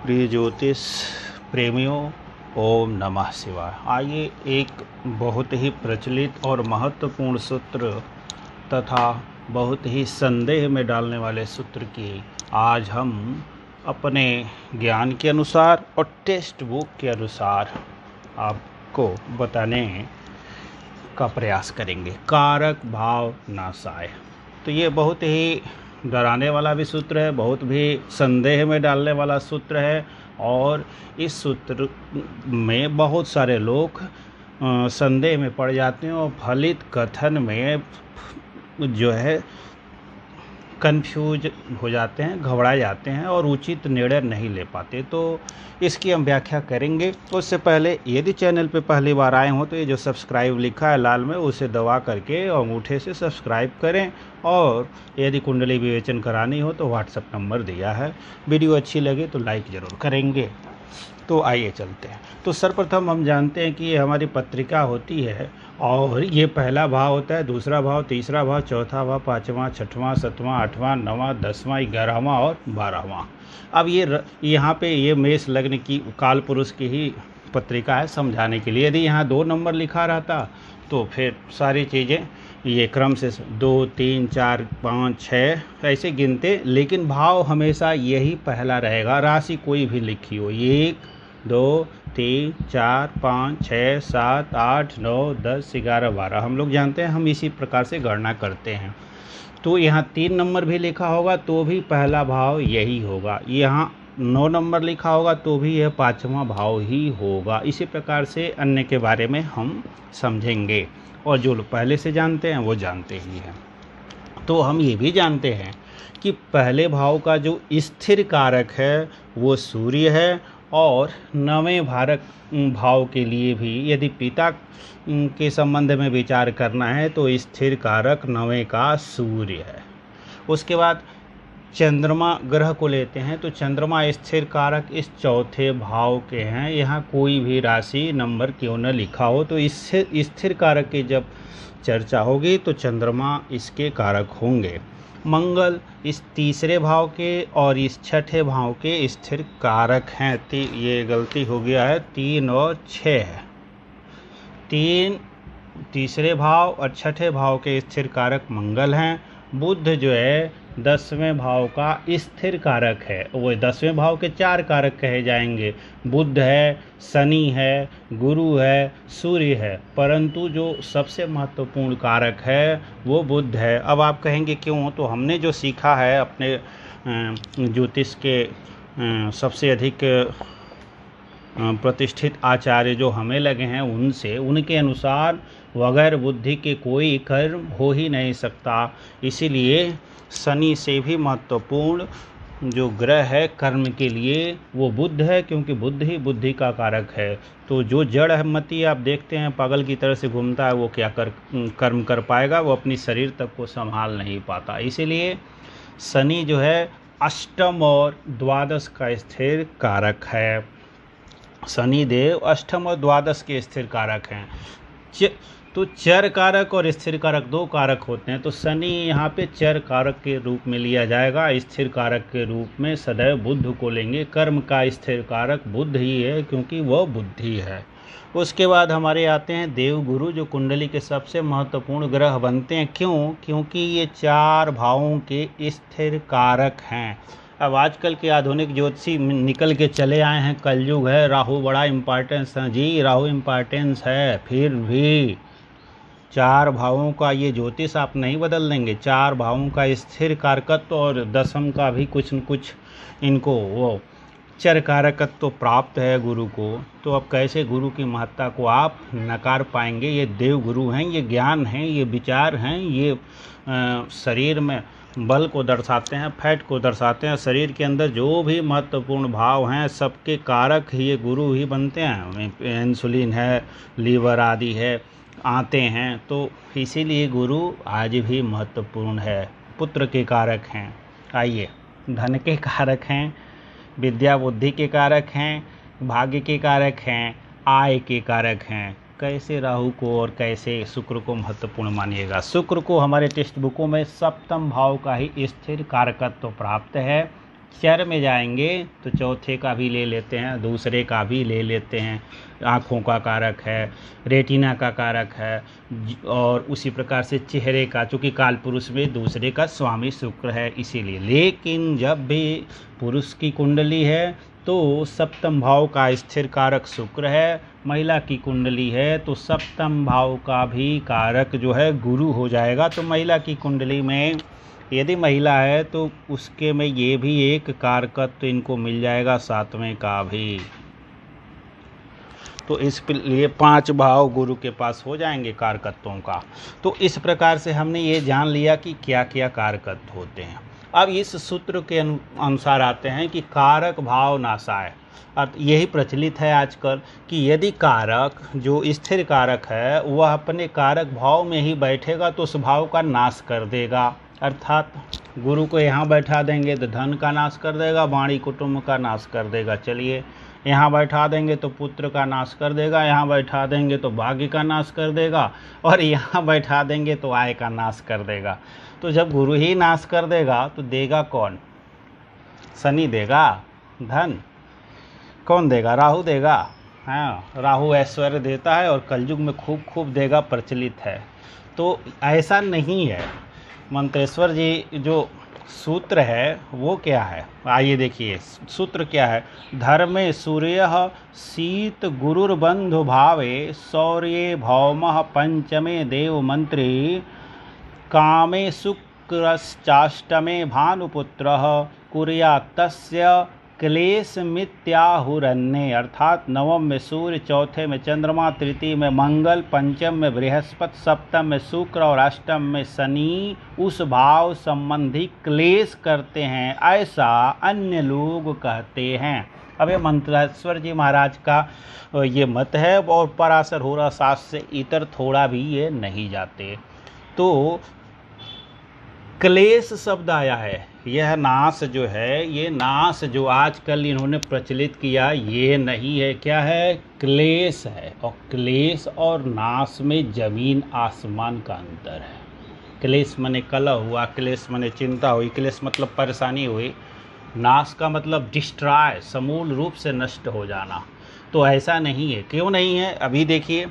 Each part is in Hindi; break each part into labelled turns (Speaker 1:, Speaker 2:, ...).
Speaker 1: प्रिय ज्योतिष प्रेमियों, ओम नमः शिवाय। आइए एक बहुत ही प्रचलित और महत्वपूर्ण सूत्र तथा बहुत ही संदेह में डालने वाले सूत्र की आज हम अपने ज्ञान के अनुसार और टेक्स्ट बुक के अनुसार आपको बताने का प्रयास करेंगे। कारक भाव नासाय। तो ये बहुत ही डराने वाला भी सूत्र है, बहुत भी संदेह में डालने वाला सूत्र है और इस सूत्र में बहुत सारे लोग संदेह में पड़ जाते हैं और फलित कथन में जो है कंफ्यूज हो जाते हैं, घबरा जाते हैं और उचित निर्णय नहीं ले पाते। तो इसकी हम व्याख्या करेंगे। उससे पहले यदि चैनल पे पहली बार आए हों तो ये जो सब्सक्राइब लिखा है लाल में उसे दबा करके और अंगूठे से सब्सक्राइब करें और यदि कुंडली विवेचन करानी हो तो व्हाट्सएप नंबर दिया है। वीडियो अच्छी लगे तो लाइक ज़रूर करेंगे। तो आइए चलते हैं। तो सर्वप्रथम हम जानते हैं कि ये हमारी पत्रिका होती है और ये पहला भाव होता है, दूसरा भाव, तीसरा भाव, चौथा भाव, पाँचवां, छठवां, सातवां, आठवां, नौवां, 10वां, 11वां और 12वां। अब ये यहाँ पे ये मेष लग्न की काल पुरुष की ही पत्रिका है समझाने के लिए। यदि यहाँ 2 नंबर लिखा रहता तो फिर सारी चीज़ें ये क्रम से 2, 3, 4, 5, 6 ऐसे गिनते, लेकिन भाव हमेशा यही पहला रहेगा। राशि कोई भी लिखी हो, 1, 2, 3, 4, 5, 6, 7, 8, 9, 10, 11, 12 हम लोग जानते हैं, हम इसी प्रकार से गणना करते हैं। तो यहाँ 3 नंबर भी लिखा होगा तो भी पहला भाव यही होगा। यहाँ 9 नंबर लिखा होगा तो भी यह 5वां भाव ही होगा। इसी प्रकार से अन्य के बारे में हम समझेंगे और जो लोग पहले से जानते हैं वो जानते ही हैं। तो हम ये भी जानते हैं कि पहले भाव का जो स्थिर कारक है वो सूर्य है और 9वें भाव के लिए भी यदि पिता के संबंध में विचार करना है तो स्थिर कारक 9वें का सूर्य है। उसके बाद चंद्रमा ग्रह को लेते हैं तो चंद्रमा स्थिर कारक इस चौथे भाव के हैं। यहाँ कोई भी राशि नंबर क्यों न लिखा हो तो इससे स्थिर कारक की जब चर्चा होगी तो चंद्रमा इसके कारक होंगे। मंगल इस तीसरे भाव के और इस छठे भाव के स्थिर कारक हैं। ये गलती हो गया है, 3 और 6 है। 3 तीसरे भाव और छठे भाव के स्थिर कारक मंगल हैं। बुध जो है 10वें भाव का स्थिर कारक है। वो 10वें भाव के 4 कारक कहे जाएंगे। बुध है, शनि है, गुरु है, सूर्य है, परंतु जो सबसे महत्वपूर्ण कारक है वो बुध है। अब आप कहेंगे क्यों? तो हमने जो सीखा है अपने ज्योतिष के सबसे अधिक प्रतिष्ठित आचार्य जो हमें लगे हैं उनसे, उनके अनुसार बगैर बुद्धि के कोई कर्म हो ही नहीं सकता। इसीलिए शनि से भी महत्वपूर्ण जो ग्रह है कर्म के लिए वो बुध है, क्योंकि बुध ही बुद्धि का कारक है। तो जो जड़ मती आप देखते हैं पागल की तरह से घूमता है, वो क्या कर्म कर पाएगा? वो अपनी शरीर तक को संभाल नहीं पाता। इसीलिए शनि जो है अष्टम और द्वादश का स्थिर कारक है। शनि देव अष्टम और द्वादश के स्थिर कारक हैं। तो चर कारक और स्थिर कारक 2 कारक होते हैं। तो शनि यहाँ पे चर कारक के रूप में लिया जाएगा, स्थिर कारक के रूप में सदैव बुध को लेंगे। कर्म का स्थिर कारक बुध ही है क्योंकि वह बुद्धि है। उसके बाद हमारे आते हैं देवगुरु, जो कुंडली के सबसे महत्वपूर्ण ग्रह बनते हैं। क्यों? क्योंकि ये 4 भावों के स्थिर कारक हैं। अब आजकल के आधुनिक ज्योतिषी निकल के चले आए हैं, कलयुग है, राहु बड़ा इम्पॉर्टेंस है। जी राहु इम्पॉर्टेंस है, फिर भी 4 भावों का ये ज्योतिष आप नहीं बदल देंगे। 4 भावों का स्थिर कारकत्व और 10वीं का भी कुछ न कुछ इनको वो चर कारकत्व प्राप्त है गुरु को। तो अब कैसे गुरु की महत्ता को आप नकार पाएंगे? ये देव गुरु हैं, ये ज्ञान हैं, ये विचार हैं, ये शरीर में बल को दर्शाते हैं, फैट को दर्शाते हैं। शरीर के अंदर जो भी महत्वपूर्ण भाव हैं सबके कारक ही ये गुरु ही बनते हैं। इंसुलिन है, लीवर आदि है, आते हैं। तो इसीलिए गुरु आज भी महत्वपूर्ण है। पुत्र के कारक हैं, आइए, धन के कारक हैं, विद्या बुद्धि के कारक हैं, भाग्य के कारक हैं, आय के कारक हैं। कैसे राहु को और कैसे शुक्र को महत्वपूर्ण मानिएगा? शुक्र को हमारे टेक्स्ट बुकों में सप्तम भाव का ही स्थिर कारकत्व प्राप्त है चर में जाएंगे तो चौथे का भी ले लेते हैं, दूसरे का भी ले लेते हैं। आँखों का कारक है, रेटिना का कारक है, और उसी प्रकार से चेहरे का, चूँकि काल पुरुष में दूसरे का स्वामी शुक्र है इसीलिए। लेकिन जब भी पुरुष की कुंडली है तो सप्तम भाव का स्थिर कारक शुक्र है, महिला की कुंडली है तो सप्तम भाव का भी कारक जो है गुरु हो जाएगा। तो महिला की कुंडली में यदि महिला है तो उसके में ये भी एक कारकत्व तो इनको मिल जाएगा, सातवें का भी। तो इसलिए 5 भाव गुरु के पास हो जाएंगे कारकत्वों का। तो इस प्रकार से हमने ये जान लिया कि क्या क्या कारकत्व होते हैं। अब इस सूत्र के अनुसार आते हैं कि कारक भाव नाशाय। अब यही प्रचलित है आजकल कि यदि कारक जो स्थिर कारक है वह अपने कारक भाव में ही बैठेगा तो उस भाव का नाश कर देगा। अर्थात गुरु को यहाँ बैठा देंगे तो धन का नाश कर देगा, वाणी कुटुंब का नाश कर देगा। चलिए, यहाँ बैठा देंगे तो पुत्र का नाश कर देगा, यहाँ बैठा देंगे तो भाग्य का नाश कर देगा, और यहाँ बैठा देंगे तो आय का नाश कर देगा। तो जब गुरु ही नाश कर देगा तो देगा कौन? शनि देगा धन? कौन देगा? राहु देगा। हाँ, राहु ऐश्वर्य देता है और कलयुग में खूब खूब देगा, प्रचलित है। तो ऐसा नहीं है। मंत्रेश्वर जी जो सूत्र है वो क्या है, आइए देखिए सूत्र क्या है। धर्मे सूर्य शीत गुरुर्बंधु भावे शौर्ये भौमः पंचमे देव मंत्री कामे शुक्रश्चाष्टमे भानुपुत्रः कुर्यात्तस्य क्लेश मित्याहुरन्ये। अर्थात नवम में सूर्य, चौथे में चंद्रमा, तृतीय में मंगल, पंचम में बृहस्पति, सप्तम में शुक्र और अष्टम में शनि उस भाव संबंधी क्लेश करते हैं, ऐसा अन्य लोग कहते हैं। अब ये मंत्रेश्वर जी महाराज का ये मत है और पराशर होरा शास्त्र से इतर थोड़ा भी ये नहीं जाते। तो क्लेश शब्द आया है, यह नाश जो है, ये नाश जो आजकल इन्होंने प्रचलित किया ये नहीं है। क्या है? क्लेश है। और क्लेश और नाश में जमीन आसमान का अंतर है। क्लेश माने कलह हुआ, क्लेश माने चिंता हुई, क्लेश मतलब परेशानी हुई, नाश का मतलब डिस्ट्रॉय, समूल रूप से नष्ट हो जाना। तो ऐसा नहीं है। क्यों नहीं है? अभी देखिए,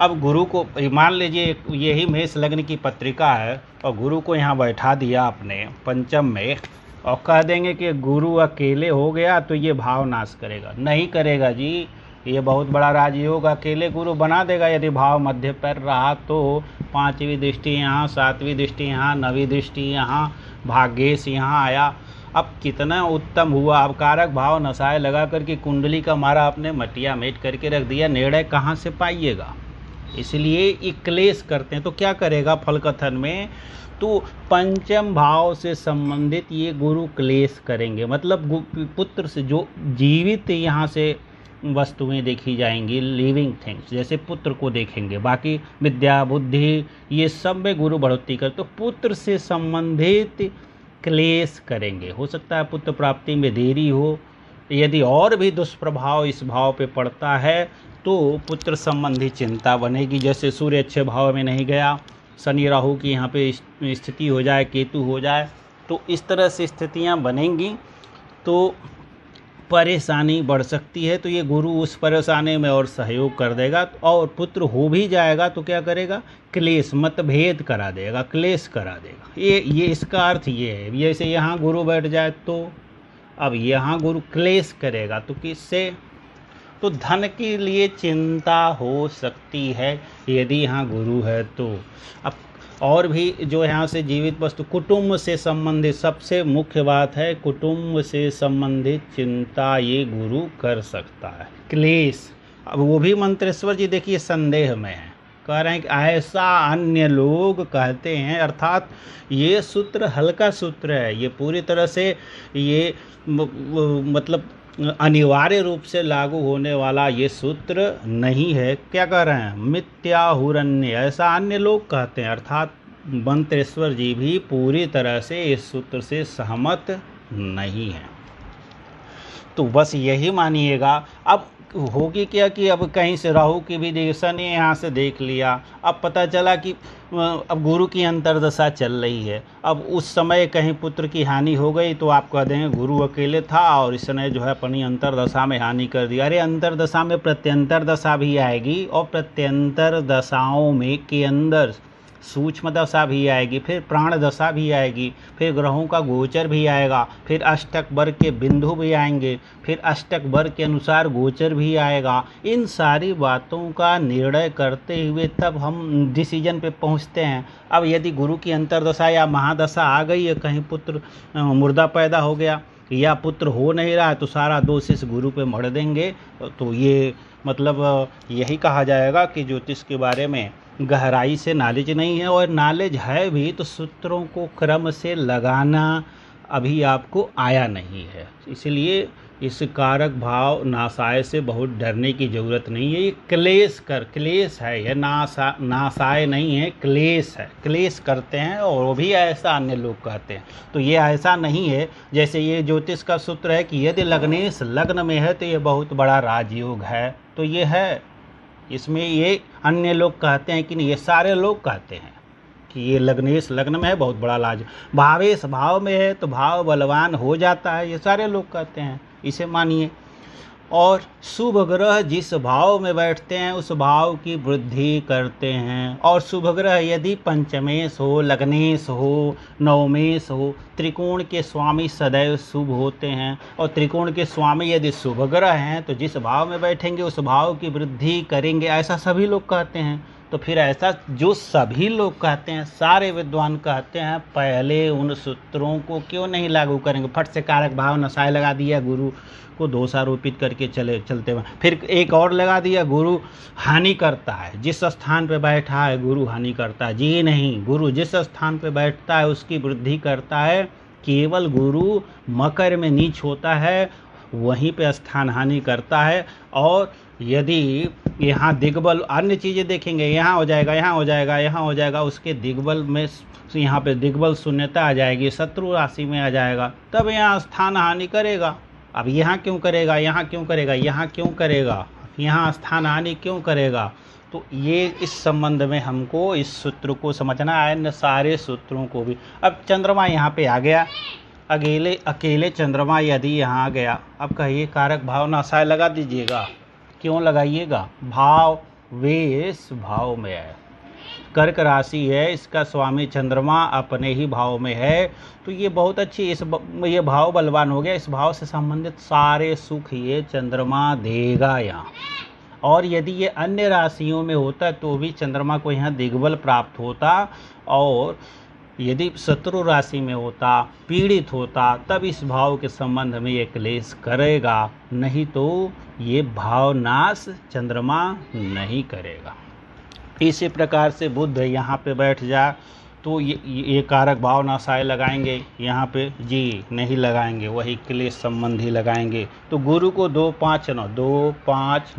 Speaker 1: अब गुरु को मान लीजिए यही मेष लग्न की पत्रिका है और गुरु को यहाँ बैठा दिया आपने पंचम में, और कह देंगे कि गुरु अकेले हो गया तो ये भाव नाश करेगा। नहीं करेगा जी, ये बहुत बड़ा राजयोग अकेले गुरु बना देगा। यदि भाव मध्य पर रहा तो 5वीं दृष्टि यहाँ, 7वीं दृष्टि यहाँ, 9वीं दृष्टि यहाँ, भाग्येश यहाँ आया। अब कितना उत्तम हुआ। अब कारक भाव नशाए लगा करके कुंडली का मारा आपने मटिया मेट करके रख दिया, निर्णय कहाँ से पाइएगा? इसलिए ये क्लेश करते हैं। तो क्या करेगा फल कथन में? तो पंचम भाव से संबंधित ये गुरु क्लेश करेंगे। मतलब पुत्र से जो जीवित यहाँ से वस्तुएं देखी जाएंगी, लिविंग थिंग्स, जैसे पुत्र को देखेंगे, बाकी विद्या बुद्धि ये सब में गुरु बढ़ोतरी कर, तो पुत्र से संबंधित क्लेश करेंगे। हो सकता है पुत्र प्राप्ति में देरी हो। यदि और भी दुष्प्रभाव इस भाव पे पड़ता है तो पुत्र संबंधी चिंता बनेगी। जैसे सूर्य अच्छे भाव में नहीं गया, शनि राहु की यहाँ पे स्थिति हो जाए, केतु हो जाए, तो इस तरह से स्थितियाँ बनेंगी तो परेशानी बढ़ सकती है। तो ये गुरु उस परेशानी में और सहयोग कर देगा। और पुत्र हो भी जाएगा तो क्या करेगा? क्लेश, मतभेद करा देगा, क्लेश करा देगा। ये इसका अर्थ ये है। जैसे यहाँ गुरु बैठ जाए तो अब यहाँ गुरु क्लेश करेगा तो किससे? तो धन के लिए चिंता हो सकती है यदि यहाँ गुरु है तो। अब और भी जो यहाँ से जीवित वस्तु, कुटुंब से संबंधित सबसे मुख्य बात है, कुटुंब से संबंधित चिंता ये गुरु कर सकता है, क्लेश। अब वो भी मंत्रेश्वर जी देखिए संदेह में है, कह रहे हैं कि ऐसा अन्य लोग कहते हैं। अर्थात ये सूत्र हल्का सूत्र है, ये पूरी तरह से ये मतलब अनिवार्य रूप से लागू होने वाला ये सूत्र नहीं है। क्या कह रहे हैं? मिथ्याहुरन्य, ऐसा अन्य लोग कहते हैं। अर्थात मंत्रेश्वर जी भी पूरी तरह से इस सूत्र से सहमत नहीं है। तो बस यही मानिएगा। अब होगी क्या कि अब कहीं से राहु की भी दिशा ने यहाँ से देख लिया, अब पता चला कि अब गुरु की अंतर्दशा चल रही है। अब उस समय कहीं पुत्र की हानि हो गई तो आप कह देंगे गुरु अकेले था और इसने जो है अपनी अंतर्दशा में हानि कर दी। अरे अंतर्दशा में प्रत्यंतर दशा भी आएगी, और प्रत्यंतर दशाओं में के अंदर सूक्ष्म दशा भी आएगी, फिर प्राण दशा भी आएगी, फिर ग्रहों का गोचर भी आएगा, फिर अष्टक वर्ग के बिंदु भी आएंगे, फिर अष्टक वर्ग के अनुसार गोचर भी आएगा। इन सारी बातों का निर्णय करते हुए तब हम डिसीजन पे पहुंचते हैं। अब यदि गुरु की अंतर्दशा या महादशा आ गई है, कहीं पुत्र मुर्दा पैदा हो गया या पुत्र हो नहीं रहा है, तो सारा दोष इस गुरु पे मढ़ देंगे। तो ये मतलब यही कहा जाएगा कि ज्योतिष के बारे में गहराई से नॉलेज नहीं है, और नॉलेज है भी तो सूत्रों को क्रम से लगाना अभी आपको आया नहीं है। इसलिए इस कारक भाव नासाय से बहुत डरने की ज़रूरत नहीं है। ये क्लेश है, यह नासाय नहीं है, क्लेश है। क्लेश करते हैं और वो भी ऐसा अन्य लोग कहते हैं। तो ये ऐसा नहीं है जैसे ये ज्योतिष का सूत्र है कि यदि लग्नेश लग्न में है तो ये बहुत बड़ा राजयोग है, तो ये है। इसमें ये अन्य लोग कहते हैं कि नहीं, ये सारे लोग कहते हैं कि ये लग्नेश लग्न में है बहुत बड़ा लाज, भावेश भाव में है तो भाव बलवान हो जाता है, ये सारे लोग कहते हैं, इसे मानिए। और शुभ ग्रह जिस भाव में बैठते हैं उस भाव की वृद्धि करते हैं। और शुभ ग्रह यदि पंचमेश हो, लग्नेश हो, नवमेश हो, त्रिकोण के स्वामी सदैव शुभ होते हैं। और त्रिकोण के स्वामी यदि शुभ ग्रह हैं तो जिस भाव में बैठेंगे उस भाव की वृद्धि करेंगे, ऐसा सभी लोग कहते हैं। तो फिर ऐसा जो सभी लोग कहते हैं, सारे विद्वान कहते हैं, पहले उन सूत्रों को क्यों नहीं लागू करेंगे? फट से कारक भाव नसाय लगा दिया, गुरु को दोषारोपित करके चलते हुए, फिर एक और लगा दिया गुरु हानि करता है, जिस स्थान पे बैठा है गुरु हानि करता है। जी नहीं, गुरु जिस स्थान पे बैठता है उसकी वृद्धि करता है। केवल गुरु मकर में नीच होता है वहीं पे स्थान हानि करता है। और यदि यहाँ दिग्बल अन्य चीज़ें देखेंगे, यहाँ हो जाएगा, यहाँ हो जाएगा, यहाँ हो जाएगा, उसके दिग्बल में यहाँ पे दिग्बल शून्यता आ जाएगी, शत्रु राशि में आ जाएगा, तब यहाँ स्थान हानि करेगा। अब यहाँ क्यों करेगा, यहाँ क्यों करेगा, यहाँ क्यों करेगा, यहाँ स्थान हानि क्यों करेगा? तो ये इस संबंध में हमको इस सूत्र को समझना है, न सारे सूत्रों को भी। अब चंद्रमा यहाँ पे आ गया, अकेले चंद्रमा यदि यहाँ आ गया, अब कहिए कारक भाव नासाय लगा दीजिएगा, क्यों लगाइएगा? भाव वेश भाव में है, कर्क राशि है, इसका स्वामी चंद्रमा अपने ही भाव में है, तो ये बहुत अच्छी, ये भाव बलवान हो गया। इस भाव से संबंधित सारे सुख ये चंद्रमा देगा यहाँ। और यदि ये अन्य राशियों में होता तो भी चंद्रमा को यहाँ दिग्बल प्राप्त होता, और यदि शत्रु राशि में होता, पीड़ित होता, तब इस भाव के संबंध में ये क्लेश करेगा, नहीं तो ये भाव नाश चंद्रमा नहीं करेगा। इसी प्रकार से बुध यहाँ पे बैठ जा तो ये कारक भाव नासाय लगाएंगे, यहाँ पे जी नहीं लगाएंगे, वही क्लेश संबंधी लगाएंगे। तो गुरु को 2, 5,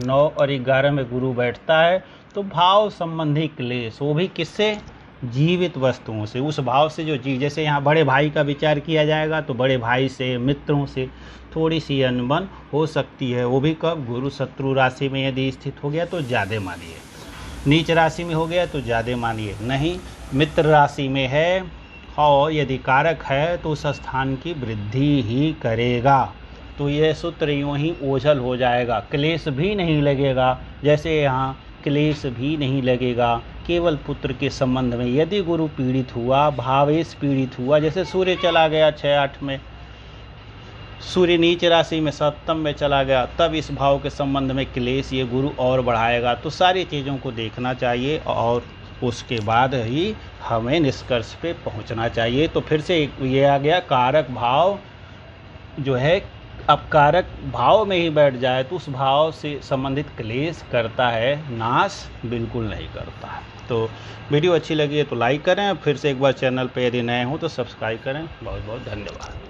Speaker 1: 9 और 11 में गुरु बैठता है, तो भाव संबंधी क्लेश, वो भी किससे? जीवित वस्तुओं से, उस भाव से जो जीव, जैसे यहाँ बड़े भाई का विचार किया जाएगा तो बड़े भाई से, मित्रों से थोड़ी सी अनबन हो सकती है। वो भी कब? गुरु शत्रु राशि में यदि स्थित हो गया तो ज़्यादा मानिए, नीच राशि में हो गया तो ज़्यादा मानिए, नहीं मित्र राशि में है और यदि कारक है तो उस स्थान की वृद्धि ही करेगा। तो यह सूत्र यूँ ही ओझल हो जाएगा, क्लेश भी नहीं लगेगा। जैसे यहाँ क्लेश भी नहीं लगेगा, केवल पुत्र के संबंध में यदि गुरु पीड़ित हुआ, भावेश पीड़ित हुआ, जैसे सूर्य चला गया 6-8 में, सूर्य नीच राशि में 7म में चला गया, तब इस भाव के संबंध में क्लेश ये गुरु और बढ़ाएगा। तो सारी चीज़ों को देखना चाहिए और उसके बाद ही हमें निष्कर्ष पे पहुंचना चाहिए। तो फिर से ये आ गया कारक भाव जो है, अब कारक भाव में ही बैठ जाए तो उस भाव से संबंधित क्लेश करता है, नाश बिल्कुल नहीं करता है। तो वीडियो अच्छी लगी है तो लाइक करें, फिर से एक बार चैनल पे यदि नए हों तो सब्सक्राइब करें। बहुत बहुत धन्यवाद।